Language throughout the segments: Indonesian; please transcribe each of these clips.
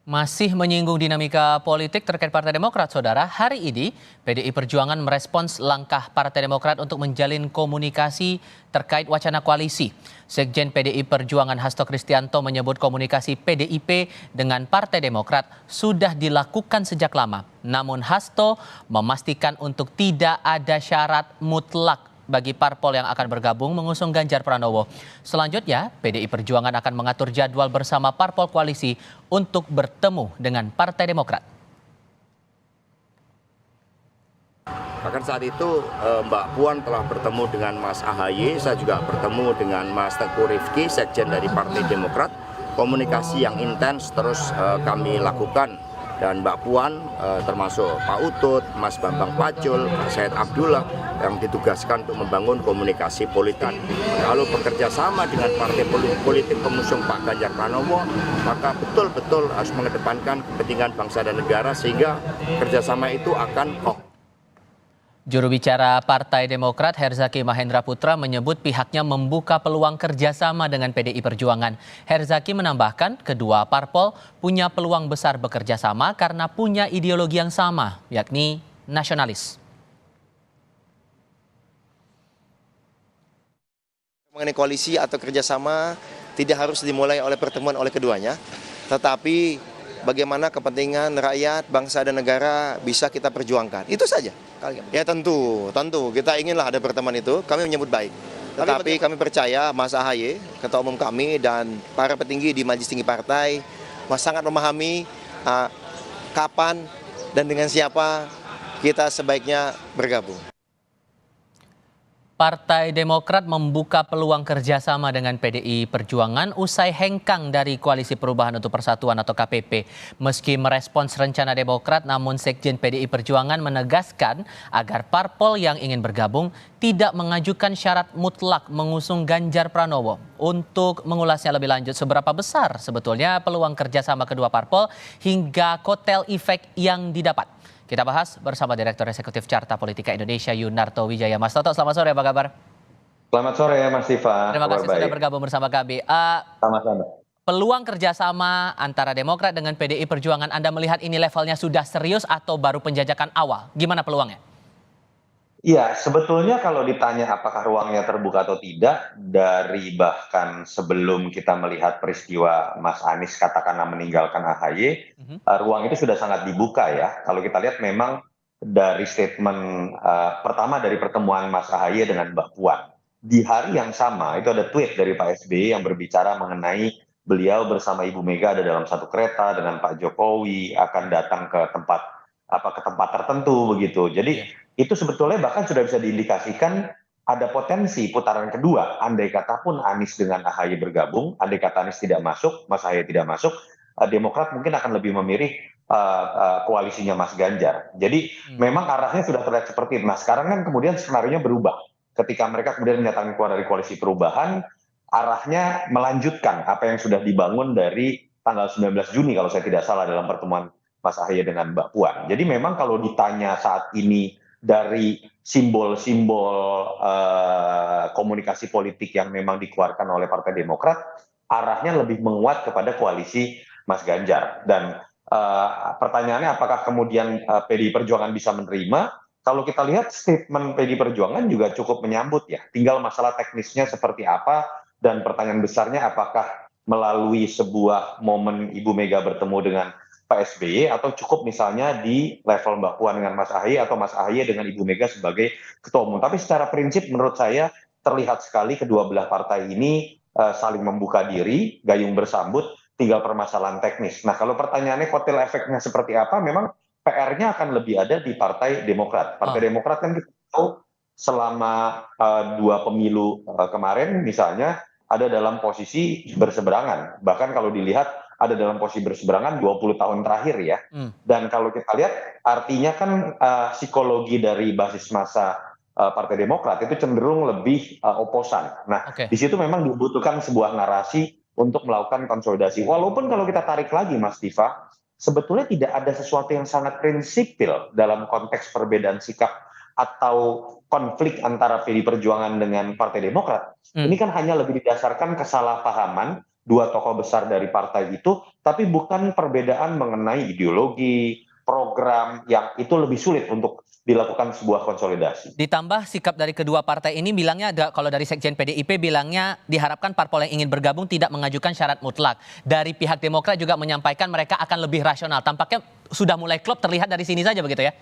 Masih menyinggung dinamika politik terkait Partai Demokrat, Saudara. Hari ini, PDI Perjuangan merespons langkah Partai Demokrat untuk menjalin komunikasi terkait wacana koalisi. Sekjen PDI Perjuangan Hasto Kristianto menyebut komunikasi PDIP dengan Partai Demokrat sudah dilakukan sejak lama. Namun Hasto memastikan untuk tidak ada syarat mutlak bagi parpol yang akan bergabung mengusung Ganjar Pranowo. Selanjutnya, PDI Perjuangan akan mengatur jadwal bersama parpol koalisi untuk bertemu dengan Partai Demokrat. Bahkan saat itu Mbak Puan telah bertemu dengan Mas AHY, saya juga bertemu dengan Mas Teguh Rifki, Sekjen dari Partai Demokrat. Komunikasi yang intens terus kami lakukan. Dan Mbak Puan termasuk Pak Utut, Mas Bambang Pacul, Pak Said Abdullah yang ditugaskan untuk membangun komunikasi politik. Kalau bekerja sama dengan partai politik pengusung Pak Ganjar Pranowo, maka betul-betul harus mengedepankan kepentingan bangsa dan negara sehingga kerjasama itu akan kokoh. Juru bicara Partai Demokrat Herzaki Mahendra Putra menyebut pihaknya membuka peluang kerjasama dengan PDI Perjuangan. Herzaki menambahkan kedua parpol punya peluang besar bekerja sama karena punya ideologi yang sama, yakni nasionalis. Mengenai koalisi atau kerjasama tidak harus dimulai oleh pertemuan oleh keduanya, tetapi bagaimana kepentingan rakyat, bangsa dan negara bisa kita perjuangkan. Itu saja. Ya tentu kita inginlah ada pertemuan itu, kami menyebut baik. Tetapi kami percaya Mas AHY, Ketua Umum kami dan para petinggi di Majelis Tinggi Partai sangat memahami kapan dan dengan siapa kita sebaiknya bergabung. Partai Demokrat membuka peluang kerjasama dengan PDI Perjuangan usai hengkang dari Koalisi Perubahan untuk Persatuan atau KPP. Meski merespons rencana Demokrat, namun Sekjen PDI Perjuangan menegaskan agar parpol yang ingin bergabung tidak mengajukan syarat mutlak mengusung Ganjar Pranowo. Untuk mengulasnya lebih lanjut, seberapa besar sebetulnya peluang kerjasama kedua parpol hingga kotel efek yang didapat? Kita bahas bersama Direktur Eksekutif Carta Politika Indonesia Yunarto Wijaya. Mas Toto, selamat sore, apa kabar? Selamat sore Mas Diva. Terima kasih sudah bergabung bersama kami. Sama-sama. Peluang kerjasama antara Demokrat dengan PDI Perjuangan, Anda melihat ini levelnya sudah serius atau baru penjajakan awal? Gimana peluangnya? Iya, sebetulnya kalau ditanya apakah ruangnya terbuka atau tidak, dari bahkan sebelum kita melihat peristiwa Mas Anies katakanlah meninggalkan AHY, ruang itu sudah sangat dibuka ya. Kalau kita lihat memang dari statement pertama dari pertemuan Mas AHY dengan Mbak Puan. Di hari yang sama itu ada tweet dari Pak SBY yang berbicara mengenai beliau bersama Ibu Mega ada dalam satu kereta dengan Pak Jokowi akan datang ke tempat tertentu begitu. Jadi itu sebetulnya bahkan sudah bisa diindikasikan ada potensi putaran kedua. Andai kata pun Anies dengan AHY bergabung, andai kata Anies tidak masuk, Mas AHY tidak masuk, Demokrat mungkin akan lebih memilih koalisinya Mas Ganjar. Jadi memang arahnya sudah terlihat seperti itu. Nah sekarang kan kemudian skenarionya berubah. Ketika mereka kemudian menyatakan keluar dari koalisi perubahan, arahnya melanjutkan apa yang sudah dibangun dari tanggal 19 Juni kalau saya tidak salah dalam pertemuan Mas AHY dengan Mbak Puan. Jadi memang kalau ditanya saat ini dari simbol-simbol komunikasi politik yang memang dikeluarkan oleh Partai Demokrat, arahnya lebih menguat kepada koalisi Mas Ganjar. Dan pertanyaannya apakah kemudian PDI Perjuangan bisa menerima? Kalau kita lihat statement PDI Perjuangan juga cukup menyambut ya. Tinggal masalah teknisnya seperti apa dan pertanyaan besarnya apakah melalui sebuah momen Ibu Mega bertemu dengan Pak SBY atau cukup misalnya di level Mbak Puan dengan Mas AHY atau Mas AHY dengan Ibu Mega sebagai ketua umum. Tapi secara prinsip menurut saya terlihat sekali kedua belah partai ini saling membuka diri, gayung bersambut, tinggal permasalahan teknis. Nah kalau pertanyaannya kotel efeknya seperti apa, memang PR-nya akan lebih ada di Partai Demokrat. Partai Demokrat kan kita tahu selama dua pemilu kemarin misalnya ada dalam posisi berseberangan. Bahkan kalau dilihat ada dalam posisi berseberangan 20 tahun terakhir ya. Dan kalau kita lihat artinya kan psikologi dari basis massa Partai Demokrat itu cenderung lebih oposan. Nah, di situ memang dibutuhkan sebuah narasi untuk melakukan konsolidasi. Walaupun kalau kita tarik lagi Mas Diva, sebetulnya tidak ada sesuatu yang sangat prinsipil dalam konteks perbedaan sikap atau konflik antara PDI Perjuangan dengan Partai Demokrat. Ini kan hanya lebih didasarkan kesalahpahaman dua tokoh besar dari partai itu, tapi bukan perbedaan mengenai ideologi, program yang itu lebih sulit untuk dilakukan sebuah konsolidasi. Ditambah sikap dari kedua partai ini bilangnya, kalau dari Sekjen PDIP bilangnya diharapkan parpol yang ingin bergabung tidak mengajukan syarat mutlak. Dari pihak Demokrat juga menyampaikan mereka akan lebih rasional. Tampaknya sudah mulai klop terlihat dari sini saja begitu ya?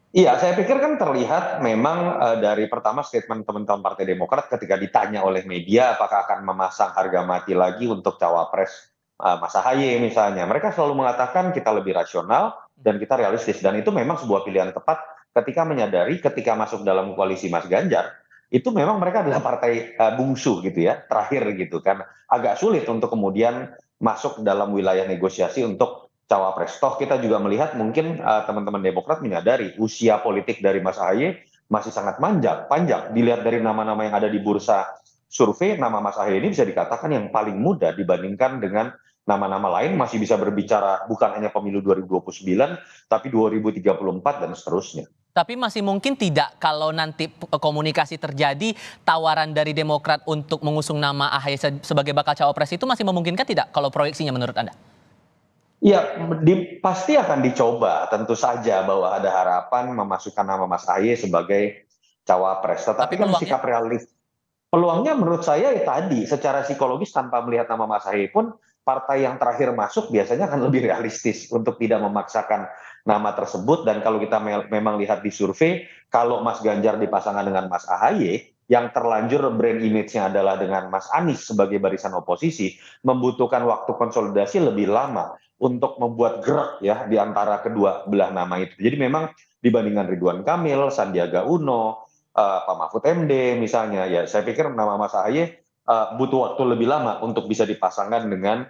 Iya, saya pikir kan terlihat memang dari pertama statement teman-teman Partai Demokrat ketika ditanya oleh media apakah akan memasang harga mati lagi untuk cawapres Mas Ahaye misalnya. Mereka selalu mengatakan kita lebih rasional dan kita realistis. Dan itu memang sebuah pilihan tepat ketika menyadari ketika masuk dalam koalisi Mas Ganjar, itu memang mereka adalah partai bungsu gitu ya, terakhir gitu kan. Agak sulit untuk kemudian masuk dalam wilayah negosiasi untuk cawapres. Toh kita juga melihat mungkin teman-teman Demokrat menyadari usia politik dari Mas Ahaye masih sangat panjang. Dilihat dari nama-nama yang ada di bursa survei, nama Mas Ahaye ini bisa dikatakan yang paling muda dibandingkan dengan nama-nama lain, masih bisa berbicara bukan hanya pemilu 2029, tapi 2034 dan seterusnya. Tapi masih mungkin tidak kalau nanti komunikasi terjadi, tawaran dari Demokrat untuk mengusung nama Ahaye sebagai bakal cawapres itu masih memungkinkan tidak kalau proyeksinya menurut Anda? Ya, pasti akan dicoba, tentu saja bahwa ada harapan memasukkan nama Mas Ahaye sebagai cawapres. Tapi Tetapi kan peluangnya? sikap realis. Peluangnya menurut saya ya tadi, secara psikologis tanpa melihat nama Mas Ahaye pun, partai yang terakhir masuk biasanya akan lebih realistis untuk tidak memaksakan nama tersebut. Dan kalau kita memang lihat di survei, kalau Mas Ganjar dipasangkan dengan Mas Ahaye, yang terlanjur brand image-nya adalah dengan Mas Anies sebagai barisan oposisi, membutuhkan waktu konsolidasi lebih lama untuk membuat gerak ya di antara kedua belah nama itu. Jadi memang dibandingkan Ridwan Kamil, Sandiaga Uno, Pak Mahfud MD misalnya, ya saya pikir nama Mas Ahaye butuh waktu lebih lama untuk bisa dipasangkan dengan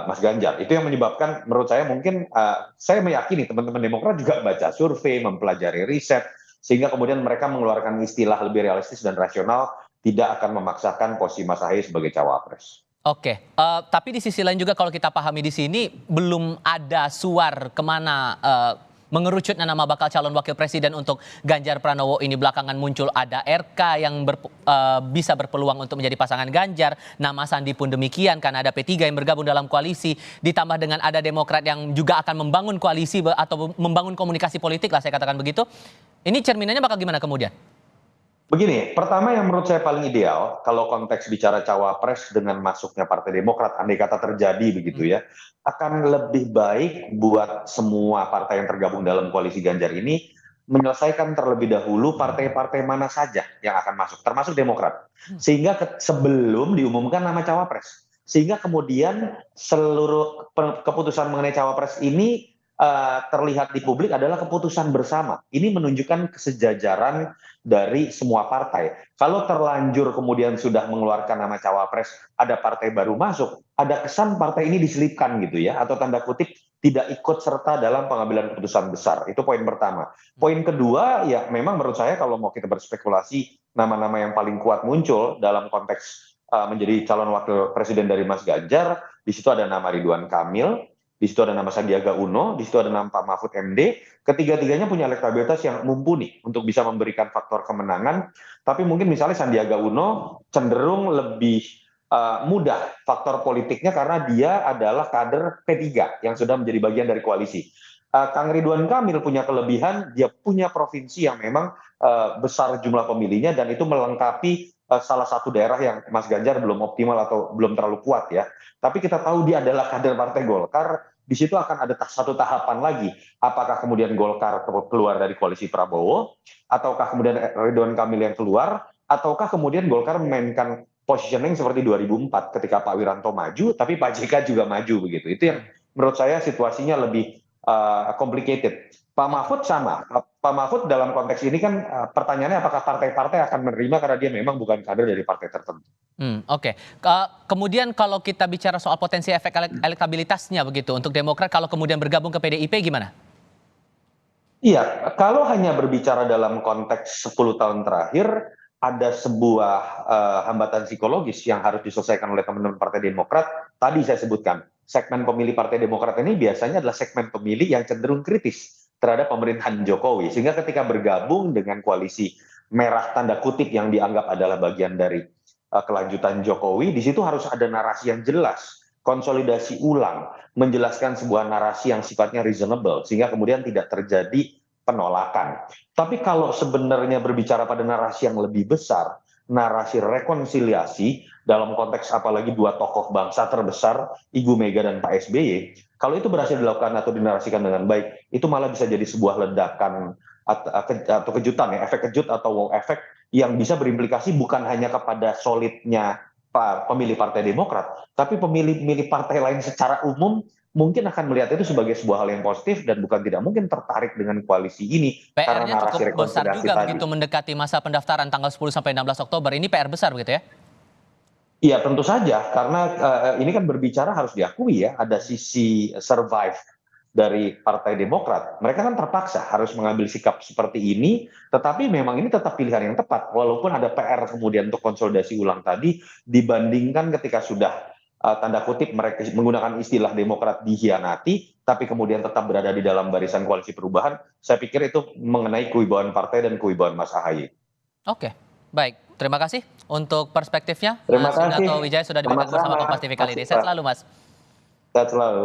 Mas Ganjar. Itu yang menyebabkan menurut saya mungkin saya meyakini teman-teman Demokrat juga baca survei, mempelajari riset, sehingga kemudian mereka mengeluarkan istilah lebih realistis dan rasional, tidak akan memaksakan posisi Mas Ahaye sebagai cawapres. Oke, tapi di sisi lain juga kalau kita pahami di sini belum ada suar kemana mengerucutnya nama bakal calon wakil presiden untuk Ganjar Pranowo ini. Belakangan muncul ada RK yang bisa berpeluang untuk menjadi pasangan Ganjar. Nama Sandi pun demikian karena ada P3 yang bergabung dalam koalisi. Ditambah dengan ada Demokrat yang juga akan membangun koalisi atau membangun komunikasi politik lah saya katakan begitu. Ini cerminannya bakal gimana kemudian? Begini, pertama yang menurut saya paling ideal, kalau konteks bicara cawapres dengan masuknya Partai Demokrat, andai kata terjadi begitu ya, akan lebih baik buat semua partai yang tergabung dalam koalisi Ganjar ini, menyelesaikan terlebih dahulu partai-partai mana saja yang akan masuk, termasuk Demokrat. Sehingga sebelum diumumkan nama cawapres. Sehingga kemudian seluruh keputusan mengenai cawapres ini terlihat di publik adalah keputusan bersama. Ini menunjukkan kesejajaran dari semua partai. Kalau terlanjur kemudian sudah mengeluarkan nama cawapres, ada partai baru masuk, ada kesan partai ini diselipkan gitu ya, atau tanda kutip tidak ikut serta dalam pengambilan keputusan besar. Itu poin pertama. Poin kedua, ya memang menurut saya kalau mau kita berspekulasi, nama-nama yang paling kuat muncul dalam konteks menjadi calon wakil presiden dari Mas Ganjar, di situ ada nama Ridwan Kamil, di situ ada nama Sandiaga Uno, di situ ada nama Pak Mahfud MD. Ketiga-tiganya punya elektabilitas yang mumpuni untuk bisa memberikan faktor kemenangan. Tapi mungkin misalnya Sandiaga Uno cenderung lebih mudah faktor politiknya karena dia adalah kader P3 yang sudah menjadi bagian dari koalisi. Kang Ridwan Kamil punya kelebihan, dia punya provinsi yang memang besar jumlah pemilihnya dan itu melengkapi salah satu daerah yang Mas Ganjar belum optimal atau belum terlalu kuat ya. Tapi kita tahu dia adalah kader Partai Golkar. Di situ akan ada satu tahapan lagi. Apakah kemudian Golkar keluar dari koalisi Prabowo, ataukah kemudian Ridwan Kamil yang keluar, ataukah kemudian Golkar memainkan positioning seperti 2004 ketika Pak Wiranto maju, tapi Pak JK juga maju begitu. Itu yang menurut saya situasinya lebih complicated. Pak Mahfud sama. Pak Mahfud dalam konteks ini kan pertanyaannya apakah partai-partai akan menerima karena dia memang bukan kader dari partai tertentu. Oke. Kemudian kalau kita bicara soal potensi efek elektabilitasnya begitu untuk Demokrat kalau kemudian bergabung ke PDIP gimana? Iya, kalau hanya berbicara dalam konteks 10 tahun terakhir, ada sebuah hambatan psikologis yang harus diselesaikan oleh teman-teman Partai Demokrat. Tadi saya sebutkan, segmen pemilih Partai Demokrat ini biasanya adalah segmen pemilih yang cenderung kritis terhadap pemerintahan Jokowi. Sehingga ketika bergabung dengan koalisi merah tanda kutip yang dianggap adalah bagian dari kelanjutan Jokowi, di situ harus ada narasi yang jelas, konsolidasi ulang, menjelaskan sebuah narasi yang sifatnya reasonable, sehingga kemudian tidak terjadi penolakan. Tapi kalau sebenarnya berbicara pada narasi yang lebih besar, narasi rekonsiliasi dalam konteks apalagi dua tokoh bangsa terbesar, Ibu Mega dan Pak SBY, kalau itu berhasil dilakukan atau dinarasikan dengan baik, itu malah bisa jadi sebuah ledakan atau kejutan ya, efek kejut atau wow efek yang bisa berimplikasi bukan hanya kepada solidnya pemilih Partai Demokrat, tapi pemilih-pemilih partai lain secara umum mungkin akan melihat itu sebagai sebuah hal yang positif dan bukan tidak mungkin tertarik dengan koalisi ini karena PR-nya narasi cukup besar rekonsiliasi juga tadi. begitu mendekati masa pendaftaran tanggal 10 sampai 16 Oktober. Ini PR besar begitu ya? Iya tentu saja, karena ini kan berbicara harus diakui ya, ada sisi survive dari Partai Demokrat. Mereka kan terpaksa harus mengambil sikap seperti ini, tetapi memang ini tetap pilihan yang tepat. Walaupun ada PR kemudian untuk konsolidasi ulang tadi, dibandingkan ketika sudah tanda kutip mereka menggunakan istilah Demokrat dikhianati, tapi kemudian tetap berada di dalam barisan koalisi perubahan, saya pikir itu mengenai kewibawaan partai dan kewibawaan Mas AHY. Oke, baik. Terima kasih untuk perspektifnya. Terima Mas kasih. Yunarto Wijaya sudah diberkahi bersama Sama-sama. Kompas TV kali ini. Makasih, Sehat Pak. selalu, Mas. Sehat selalu.